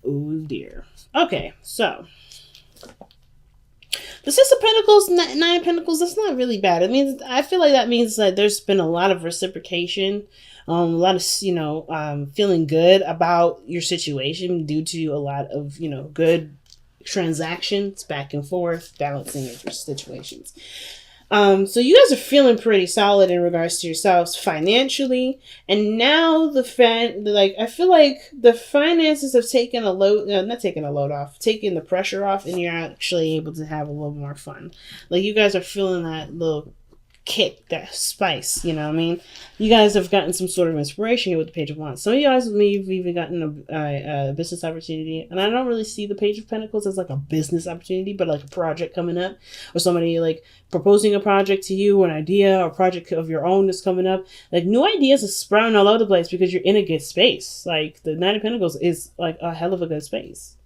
Oh dear. Okay, so the Six of Pentacles, Nine of Pentacles, that's not really bad. It means, I feel like that means that there's been a lot of reciprocation, a lot of, feeling good about your situation due to a lot of, good transactions back and forth, balancing your situations. So you guys are feeling pretty solid in regards to yourselves financially, and now I feel like the finances have taken a load, not taking a load off, taking the pressure off, and you're actually able to have a little more fun. Like you guys are feeling that little kick, that spice, you know what I mean? You guys have gotten some sort of inspiration here with the Page of Wands. Some of you guys may have even gotten a business opportunity, and I don't really see the Page of Pentacles as like a business opportunity, but like a project coming up, or somebody like proposing a project to you, an idea or project of your own that's coming up. Like new ideas are sprouting all over the place because you're in a good space. Like the Nine of Pentacles is like a hell of a good space.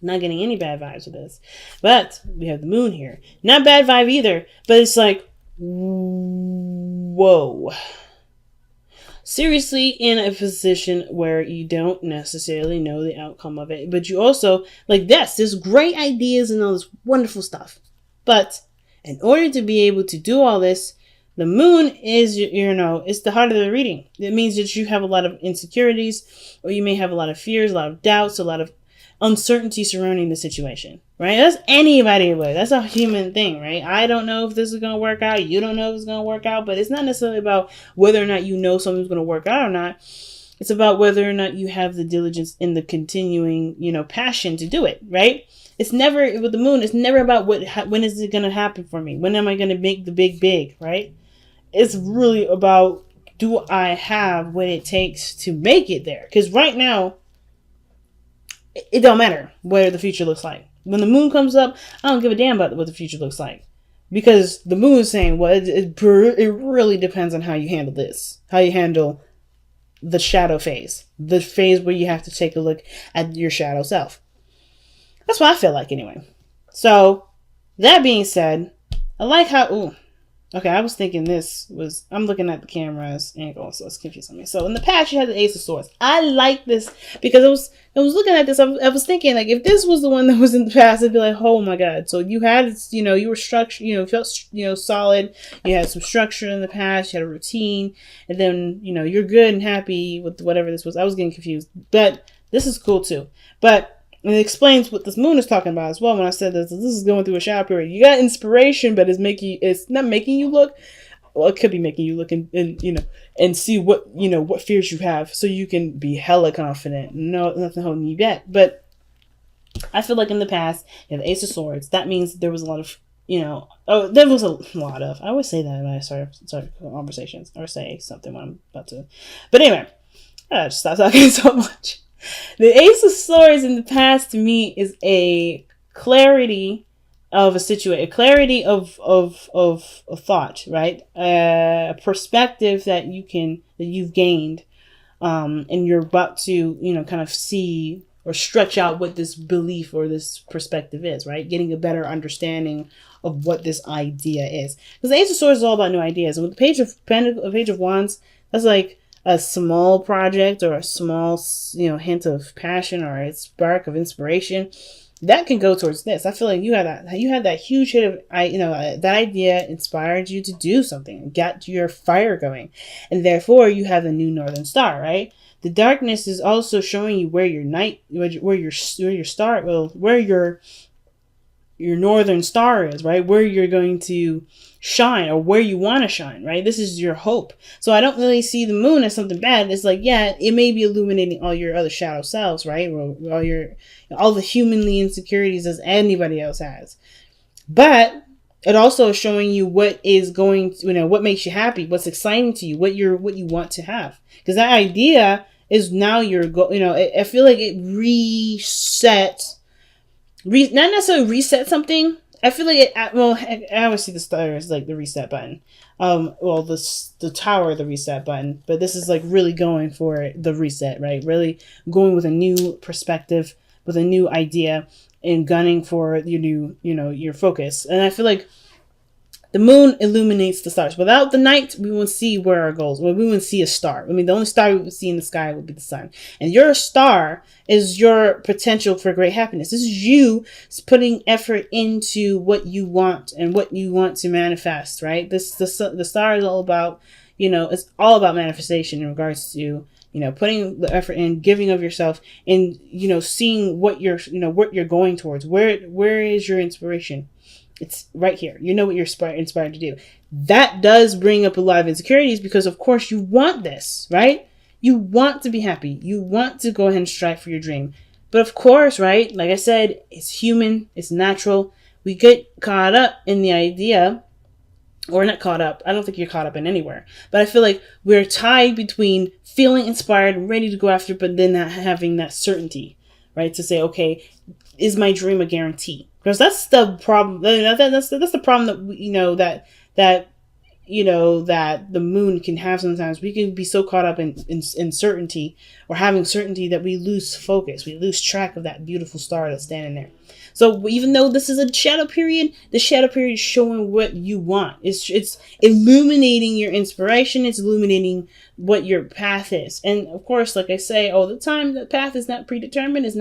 Not getting any bad vibes with this. But we have the moon here. Not bad vibe either, but it's like, whoa. Seriously in a position where you don't necessarily know the outcome of it. But you also, like this, there's great ideas and all this wonderful stuff. But in order to be able to do all this, the moon is, it's the heart of the reading. It means that you have a lot of insecurities, or you may have a lot of fears, a lot of doubts, a lot of uncertainty surrounding the situation, right? That's anybody would. That's a human thing, right? I don't know if this is going to work out. You don't know if it's going to work out, but it's not necessarily about whether or not you know something's going to work out or not. It's about whether or not you have the diligence and the continuing, passion to do it, right? It's never, with the moon, it's never about when is it going to happen for me? When am I going to make the big, right? It's really about, do I have what it takes to make it there? Because right now, it don't matter what the future looks like. When the moon comes up, I don't give a damn about what the future looks like. Because the moon is saying, well, it really depends on how you handle this. How you handle the shadow phase. The phase where you have to take a look at your shadow self. That's what I feel like anyway. So, that being said, I like how... Ooh, okay, I was thinking I'm looking at the camera's angle, so it's confusing me. So in the past, you had the Ace of Swords. I like this because I was looking at this. I was thinking, like, if this was the one that was in the past, I'd be like, oh my god. So you had, you were structured, felt, solid. You had some structure in the past. You had a routine, and then, you're good and happy with whatever this was. I was getting confused, but this is cool too. But it explains what this moon is talking about as well. When I said this is going through a shadow period. You got inspiration, but it's not making you look. Well, it could be making you look and see what, what fears you have, so you can be hella confident. No, nothing holding you back. But I feel like in the past, you have the Ace of Swords. That means there was a lot of, there was a lot of. I always say that when I start conversations or say something when I'm about to. But anyway, I just stop talking so much. The Ace of Swords in the past to me is a clarity of a situation, a clarity of thought, right? A perspective that you've gained, and you're about to, kind of see or stretch out what this belief or this perspective is, right? Getting a better understanding of what this idea is. Because the Ace of Swords is all about new ideas, and with the Page of Wands, that's like a small project or a small, hint of passion or a spark of inspiration that can go towards this. I feel like you had that huge hit of, that idea inspired you to do something, got your fire going, and therefore you have the new northern star, right? The darkness is also showing you where your northern star is, right? Where you're going to shine, or where you want to shine, right? This is your hope. So I don't really see the moon as something bad. It's like, yeah, it may be illuminating all your other shadow selves, right? All the humanly insecurities as anybody else has. But it also is showing you what is going, what makes you happy, what's exciting to you, what you want to have. Because that idea is now your goal. I feel like it not necessarily reset something. I feel like I always see the star as like the reset button. The tower, the reset button. But this is like really going for the reset, right? Really going with a new perspective, with a new idea, and gunning for your new, your focus. And I feel like The moon illuminates the stars. Without the night, we won't see where our goals. Well, we won't see a star. I mean, the only star we would see in the sky would be the sun. And your star is your potential for great happiness. This is you putting effort into what you want and what you want to manifest, right? The star is all about, it's all about manifestation in regards to, putting the effort in, giving of yourself, and, seeing what you're going towards. Where is your inspiration? It's right here. You know what you're inspired to do. That does bring up a lot of insecurities because, of course, you want this, right? You want to be happy. You want to go ahead and strive for your dream. But of course, right? Like I said, it's human. It's natural. We get caught up in the idea, or not caught up. I don't think you're caught up in anywhere. But I feel like we're tied between feeling inspired and ready to go after, but then not having that certainty, right? To say, okay, is my dream a guarantee? Because that's the problem. That's the problem that that the moon can have sometimes. We can be so caught up in certainty or having certainty that we lose focus. We lose track of that beautiful star that's standing there. So even though this is a shadow period, the shadow period is showing what you want. It's illuminating your inspiration. It's illuminating what your path is. And of course, like I say all the time, the path is not predetermined. It's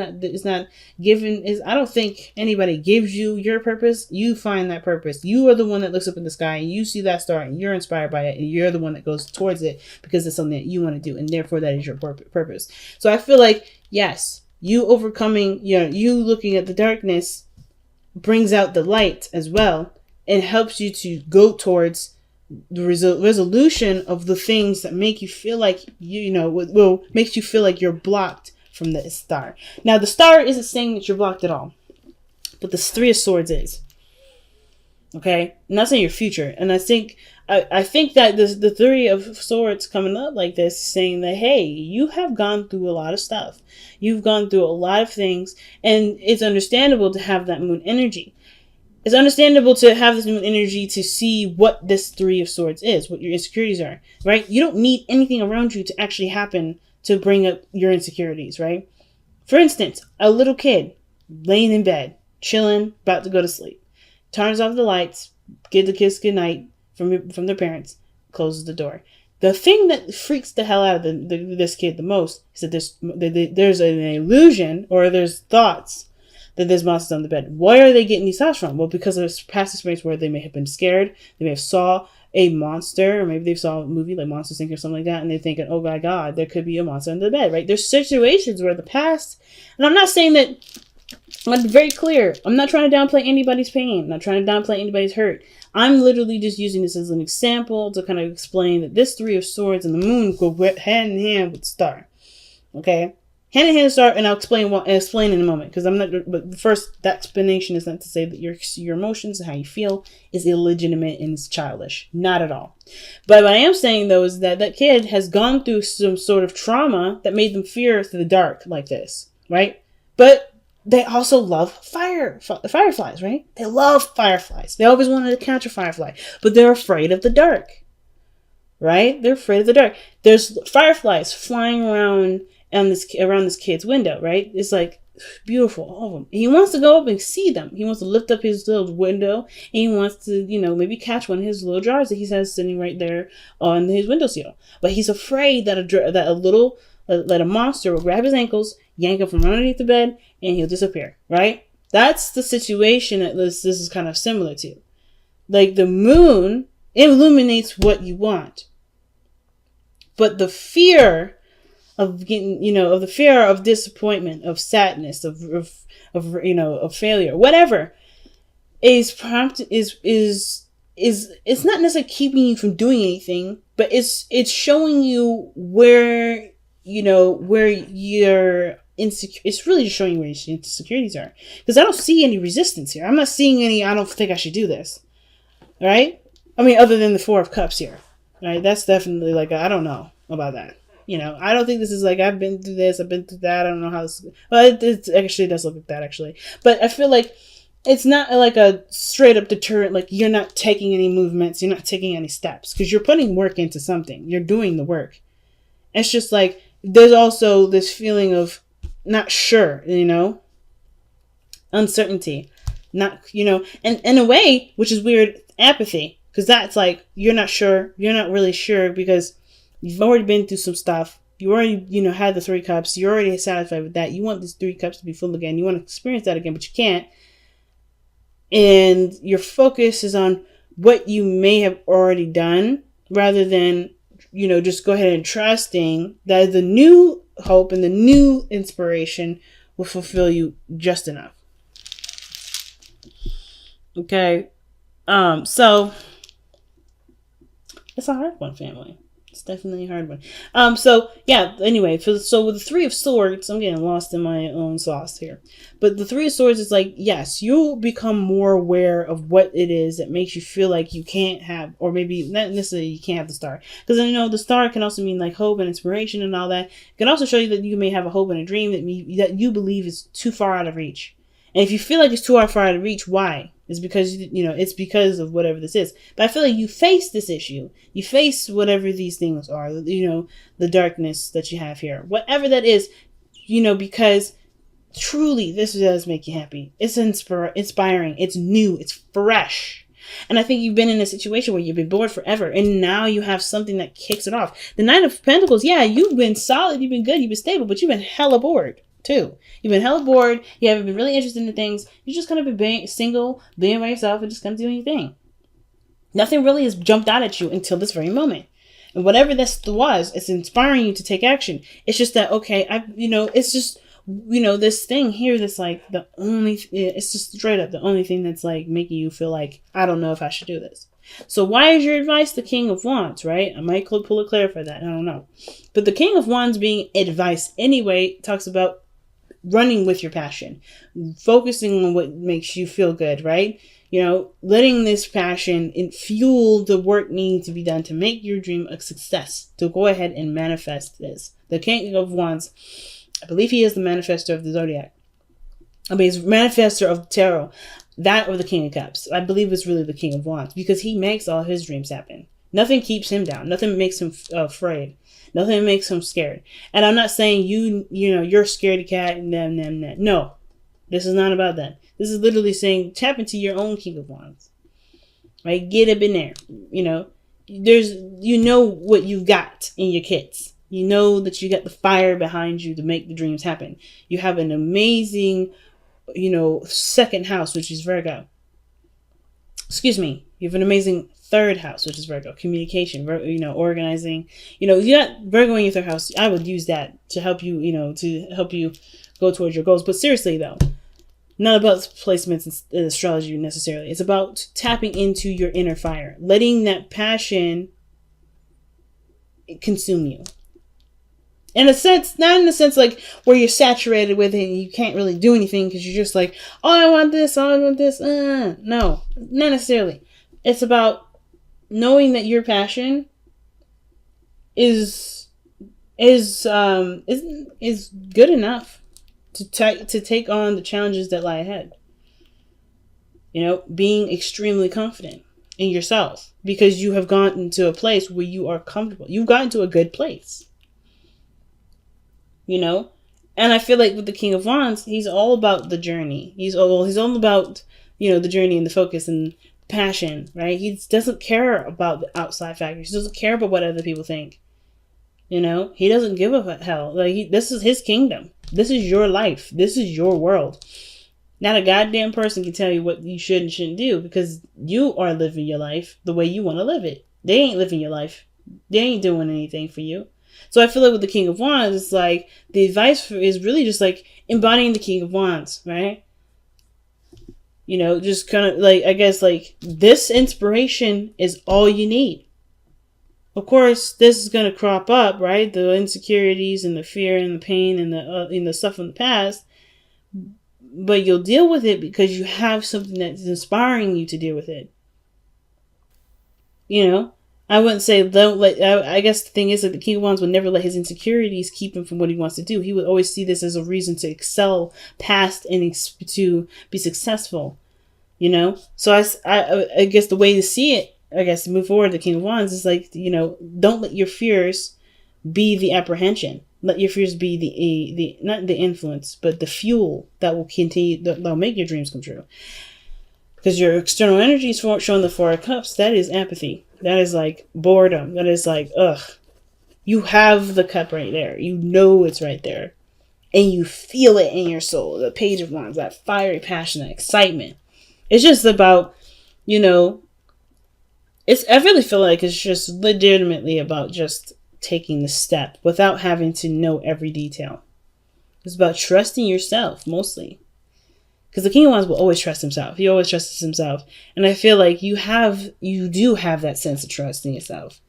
not given. I don't think anybody gives you your purpose. You find that purpose. You are the one that looks up in the sky and you see that star and you're inspired by it and you're the one that goes towards it because it's something that you want to do, and therefore that is your purpose. So I feel like, yes, you overcoming, you looking at the darkness brings out the light as well and helps you to go towards the resolution of the things that make you feel like, makes you feel like you're blocked from the star. Now, the star isn't saying that you're blocked at all, but the Three of Swords is. Okay? I'm not saying your future. And I think that the Three of Swords coming up like this, saying that, hey, you have gone through a lot of stuff. You've gone through a lot of things, and it's understandable to have that moon energy. It's understandable to have this moon energy to see what this Three of Swords is, what your insecurities are, right? You don't need anything around you to actually happen to bring up your insecurities, right? For instance, a little kid laying in bed, chilling, about to go to sleep, turns off the lights, gives the kiss goodnight from their parents, closes the door. The thing that freaks the hell out of this kid the most is that there's an illusion, or there's thoughts that there's monsters on the bed. Where are they getting these thoughts from? Well, because of past experience where they may have been scared, they may have saw a monster, or maybe they saw a movie like Monsters Inc. or something like that, and they're thinking, oh my God, there could be a monster under the bed, right? There's situations where the past, and I'm not saying that, I'm very clear, I'm not trying to downplay anybody's pain, I'm not trying to downplay anybody's hurt. I'm literally just using this as an example to kind of explain that this Three of Swords and the moon go hand in hand with the star. Okay? Hand in hand with the star, and I'll explain in a moment, because I'm not, but first, that explanation is not to say that your emotions and how you feel is illegitimate and it's childish. Not at all. But what I am saying, though, is that kid has gone through some sort of trauma that made them fear the dark like this, right? But they also love fireflies, right? They love fireflies. They always wanted to catch a firefly, but they're afraid of the dark, right? They're afraid of the dark. There's fireflies flying around this kid's window, right? It's like beautiful, all of them. And he wants to go up and see them. He wants to lift up his little window, and he wants to, maybe catch one of his little jars that he has sitting right there on his windowsill. But he's afraid that a monster will grab his ankles, yank him from underneath the bed, and he'll disappear, right? That's the situation that this is kind of similar to. Like, the moon illuminates what you want. But the fear of getting, of the fear of disappointment, of sadness, of failure, whatever, is it's not necessarily keeping you from doing anything, but it's showing you where you're insecure. It's really just showing where your insecurities are. Because I don't see any resistance here. I'm not seeing any, I don't think I should do this. Right? I mean, other than the Four of Cups here. Right? That's definitely like, I don't know about that. I don't think this is like, I've been through this, I've been through that. I don't know how this, well, it actually does look like that, actually. But I feel like it's not like a straight up deterrent, like you're not taking any movements, you're not taking any steps. Because you're putting work into something. You're doing the work. It's just like, there's also this feeling of not sure, uncertainty, not, and in a way, which is weird, apathy. Because that's like, you're not sure. You're not really sure because you've already been through some stuff. You already, had the 3 cups. You're already satisfied with that. You want these 3 cups to be full again. You want to experience that again, but you can't. And your focus is on what you may have already done rather than, just go ahead and trusting that the new hope and the new inspiration will fulfill you just enough. Okay. So it's a hard one, family. It's definitely a hard one. So yeah, anyway, so with the 3 of Swords, I'm getting lost in my own sauce here. But the 3 of Swords is like, yes, you'll become more aware of what it is that makes you feel like you can't have, or maybe not necessarily you can't have the star. Because the star can also mean like hope and inspiration and all that. It can also show you that you may have a hope and a dream that you believe is too far out of reach. And if you feel like it's too far out of reach, why? It's because, it's because of whatever this is. But I feel like you face this issue. You face whatever these things are, the darkness that you have here. Whatever that is, because truly this does make you happy. It's inspiring. It's new. It's fresh. And I think you've been in a situation where you've been bored forever. And now you have something that kicks it off. The Knight of Pentacles, yeah, you've been solid. You've been good. You've been stable. But you've been hella bored too. You've been hella bored. You haven't been really interested in things. You just kind of been single, being by yourself, and just kind of doing your thing. Nothing really has jumped out at you until this very moment. And whatever this was, it's inspiring you to take action. It's just that, okay, it's just, this thing here that's like it's just straight up the only thing that's like making you feel like, I don't know if I should do this. So why is your advice the King of Wands, right? I might pull a clarify that. I don't know. But the King of Wands being advice anyway talks about running with your passion, focusing on what makes you feel good, right? Letting this passion fuel the work needing to be done to make your dream a success, to go ahead and manifest this. The King of Wands, I believe he is the manifestor of the Zodiac. He's manifestor of the Tarot. That or the King of Cups. I believe it's really the King of Wands because he makes all his dreams happen. Nothing keeps him down. Nothing makes him afraid. Nothing makes him scared. And I'm not saying you're scaredy cat and them. No, this is not about that. This is literally saying tap into your own King of Wands. Right? Get up in there. There's what you've got in your kits. You know that you got the fire behind you to make the dreams happen. You have an amazing, second house, which is Virgo. Excuse me. You have an amazing 3rd house, which is Virgo. Communication, organizing. You got Virgo in your 3rd house. I would use that to help you, go towards your goals. But seriously, though, not about placements in astrology necessarily. It's about tapping into your inner fire. Letting that passion consume you. In a sense, not in a sense like where you're saturated with it and you can't really do anything because you're just like, oh, I want this, oh, I want this. No, not necessarily. It's about knowing that your passion is good enough to take on the challenges that lie ahead. Being extremely confident in yourself because you have gotten to a place where you are comfortable. You've gotten to a good place. And I feel like with the King of Wands, he's all about the journey. He's all about, the journey and the focus and passion, right? He doesn't care about the outside factors. He doesn't care about what other people think. He doesn't give a hell. This is his kingdom. This is your life. This is your world. Not a goddamn person can tell you what you should and shouldn't do because you are living your life the way you want to live it. They ain't living your life. They ain't doing anything for you. So I feel like with the King of Wands, it's like the advice is really just like embodying the King of Wands, right? Just kind of like, I guess like this inspiration is all you need. Of course, this is going to crop up, right? The insecurities and the fear and the pain and the stuff from the past. But you'll deal with it because you have something that's inspiring you to deal with it. I wouldn't say don't let. I guess the thing is that the King of Wands would never let his insecurities keep him from what he wants to do. He would always see this as a reason to excel past and to be successful. So I guess the way to see it, I guess to move forward, the King of Wands is like don't let your fears be the apprehension. Let your fears be the not the influence, but the fuel that will continue that'll make your dreams come true. Because your external energy is showing the Four of Cups. That is apathy. That is like boredom. That is like, ugh. You have the cup right there. You know it's right there. And you feel it in your soul. The Page of Wands, that fiery passion, that excitement. It's just about, you know, I really feel like it's just legitimately about just taking the step without having to know every detail. It's about trusting yourself, mostly. Because the King of Wands will always trust himself. He always trusts himself. And I feel like you do have that sense of trust in yourself.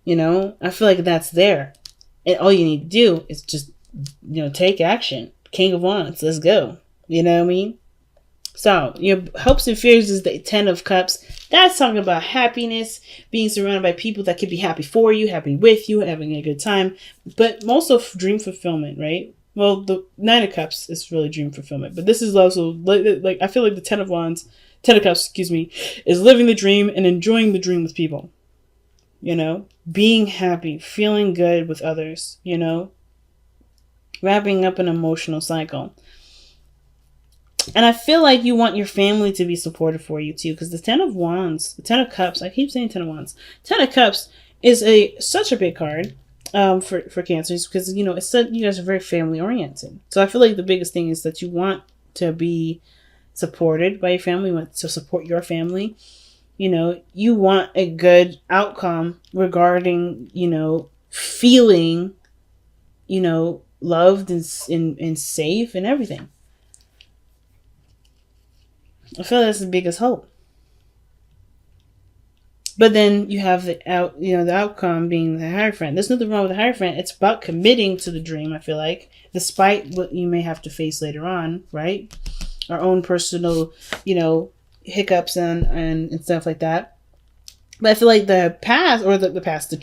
You know, I feel like that's there. And all you need to do is just, you know, take action. King of Wands, let's go. You know what I mean? So, your hopes and fears is the 10 of Cups. That's talking about happiness, being surrounded by people that could be happy for you, happy with you, having a good time. But also dream fulfillment, right? Well, the 9 of Cups is really dream fulfillment. But this is also, like I feel like the 10 of Cups, is living the dream and enjoying the dream with people. You know? Being happy, feeling good with others, you know? Wrapping up an emotional cycle. And I feel like you want your family to be supportive for you too, because the 10 of Wands, the 10 of Cups, I keep saying 10 of Wands. 10 of Cups is such a big card for Cancers, because, you know, it's you guys are very family oriented. So I feel like the biggest thing is that you want to be supported by your family, you want to support your family. You know, you want a good outcome regarding, you know, feeling, you know, loved and safe and everything. I feel that's the biggest hope. But then you have the outcome being the Hierophant. There's nothing wrong with the Hierophant. It's about committing to the dream, I feel like, despite what you may have to face later on, right? Our own personal, you know, hiccups and stuff like that. But I feel like the past, or the past,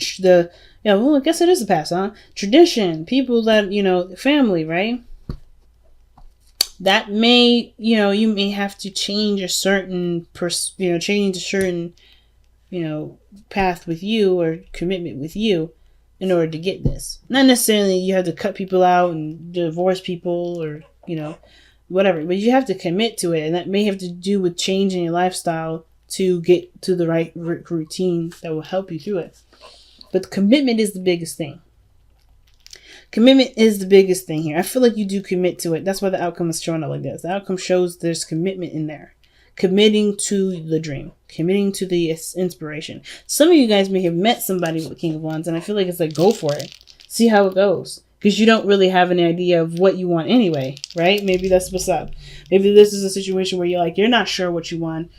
well, I guess it is the past, huh? Tradition, people that, you know, family, right? That may, you know, you may have to change a certain, path with you or commitment with you in order to get this. Not necessarily you have to cut people out and divorce people or, you know, whatever, but you have to commit to it, and that may have to do with changing your lifestyle to get to the right routine that will help you through it. But commitment is the biggest thing. Commitment is the biggest thing here. I feel like you do commit to it. That's why the outcome is showing up like this. The outcome shows there's commitment in there. Committing to the dream. Committing to the inspiration. Some of you guys may have met somebody with the King of Wands, and I feel like it's like, go for it. See how it goes. Because you don't really have an idea of what you want anyway, right? Maybe that's what's up. Maybe this is a situation where you're not sure what you want.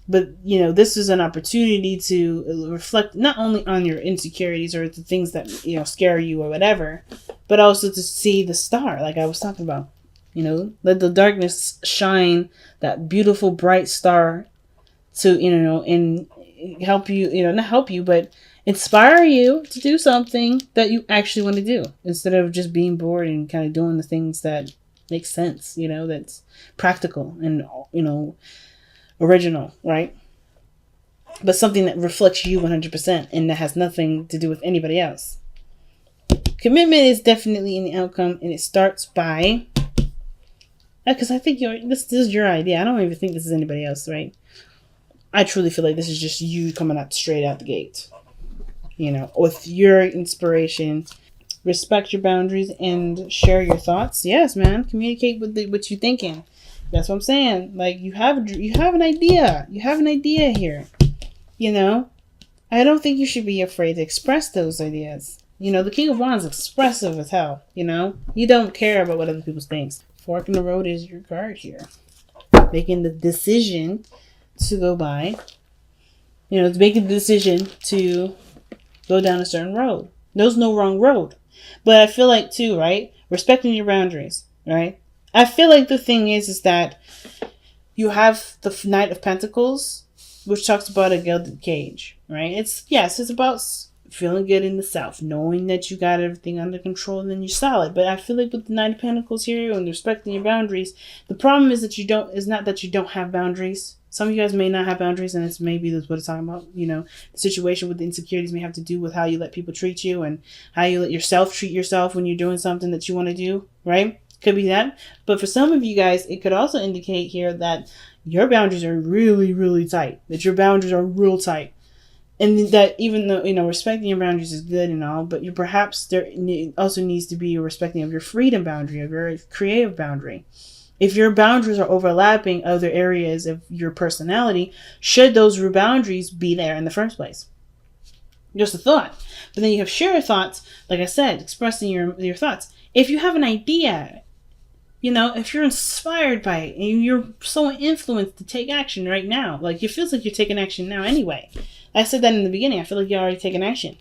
But, you know, this is an opportunity to reflect not only on your insecurities or the things that, you know, scare you or whatever, but also to see the star, like I was talking about. You know, let the darkness shine that beautiful, bright star to, you know, and help you, you know, not help you, but inspire you to do something that you actually want to do instead of just being bored and kind of doing the things that make sense, you know, that's practical and, you know, original, right? But something that reflects you 100% and that has nothing to do with anybody else. Commitment is definitely in the outcome, and it starts by, because I think this is your idea. I don't even think this is anybody else, right? I truly feel like this is just you coming out straight out the gate, you know, with your inspiration. Respect your boundaries and share your thoughts. Yes, man. Communicate with what you're thinking. That's what I'm saying. Like, you have an idea. You have an idea here. You know? I don't think you should be afraid to express those ideas. You know, the King of Wands is expressive as hell. You know? You don't care about what other people think. Fork in the road is your card here. Making the decision to go by. You know, making the decision to go down a certain road. There's no wrong road. But I feel like, too, right? Respecting your boundaries, right? I feel like the thing is that you have the Knight of Pentacles, which talks about a gilded cage, right? It's about feeling good in the self, knowing that you got everything under control and then you're solid. But I feel like with the Knight of Pentacles here and respecting your boundaries, the problem is that it's not that you don't have boundaries. Some of you guys may not have boundaries, and it's maybe that's what it's talking about. You know, the situation with the insecurities may have to do with how you let people treat you and how you let yourself treat yourself when you're doing something that you want to do, right? Could be that. But for some of you guys, it could also indicate here that your boundaries are really, really tight. That your boundaries are real tight. And that even though, respecting your boundaries is good and all, but perhaps there also needs to be a respecting of your freedom boundary, of your creative boundary. If your boundaries are overlapping other areas of your personality, should those boundaries be there in the first place? Just a thought. But then you have shared thoughts, like I said, expressing your thoughts. If you have an idea, if you're inspired by it and you're so influenced to take action right now, like it feels like you're taking action now anyway. I said that in the beginning. I feel like you're already taking action.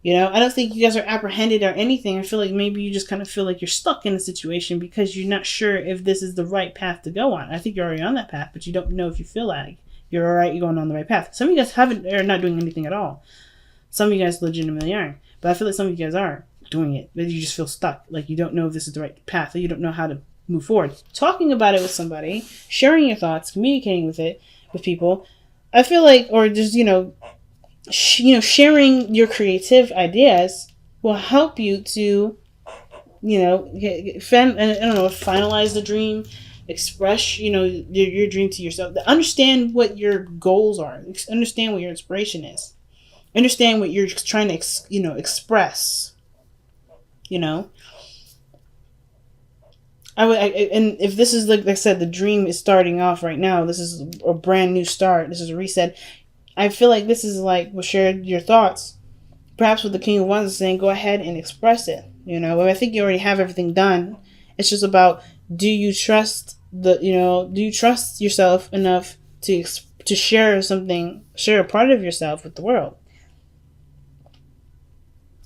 I don't think you guys are apprehended or anything. I feel like maybe you just kind of feel like you're stuck in a situation because you're not sure if this is the right path to go on. I think you're already on that path, but you don't know if you feel like you're all right, you're going on the right path. Some of you guys are not doing anything at all. Some of you guys legitimately are. But I feel like some of you guys are doing it, but you just feel stuck. Like you don't know if this is the right path, or you don't know how to move forward. Talking about it with somebody, sharing your thoughts, communicating with people, I feel like, or just, sharing your creative ideas will help you to, finalize the dream, express, your dream to yourself. Understand what your goals are. Understand what your inspiration is. Understand what you're trying to, express. And if this is, like I said, the dream is starting off right now. This is a brand new start. This is a reset. I feel like this is like, share your thoughts. Perhaps what the King of Wands is saying, go ahead and express it. I think you already have everything done. It's just about, do you trust yourself enough to share a part of yourself with the world?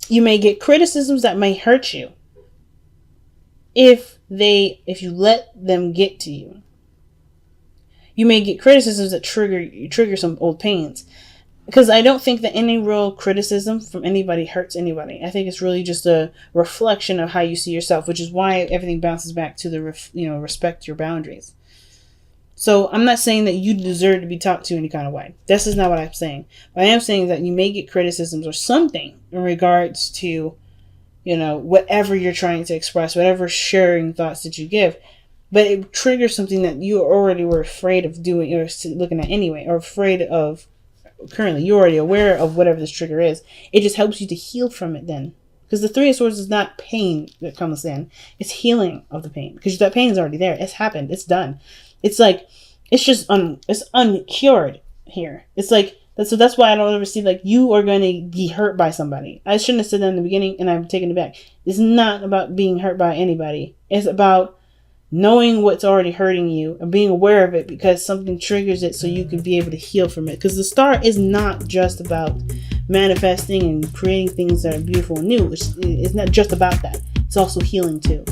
You may get criticisms that may hurt you if you let them get to you. You may get criticisms that trigger some old pains. Because I don't think that any real criticism from anybody hurts anybody. I think it's really just a reflection of how you see yourself, which is why everything bounces back to the respect your boundaries. So I'm not saying that you deserve to be talked to any kind of way. This is not what I'm saying. But I am saying that you may get criticisms or something in regards to, whatever you're trying to express, whatever sharing thoughts that you give. But it triggers something that you already were afraid of doing or looking at anyway, or afraid of currently. You're already aware of whatever this trigger is. It just helps you to heal from it then. Because the Three of Swords is not pain that comes in. It's healing of the pain. Because that pain is already there. It's happened. It's done. It's like, it's just it's uncured here. It's like, so that's why I don't ever see like you are going to be hurt by somebody. I shouldn't have said that in the beginning, and I'm taking it back. It's not about being hurt by anybody. It's about knowing what's already hurting you and being aware of it because something triggers it so you can be able to heal from it. Because the star is not just about manifesting and creating things that are beautiful and new. It's not just about that. It's also healing too.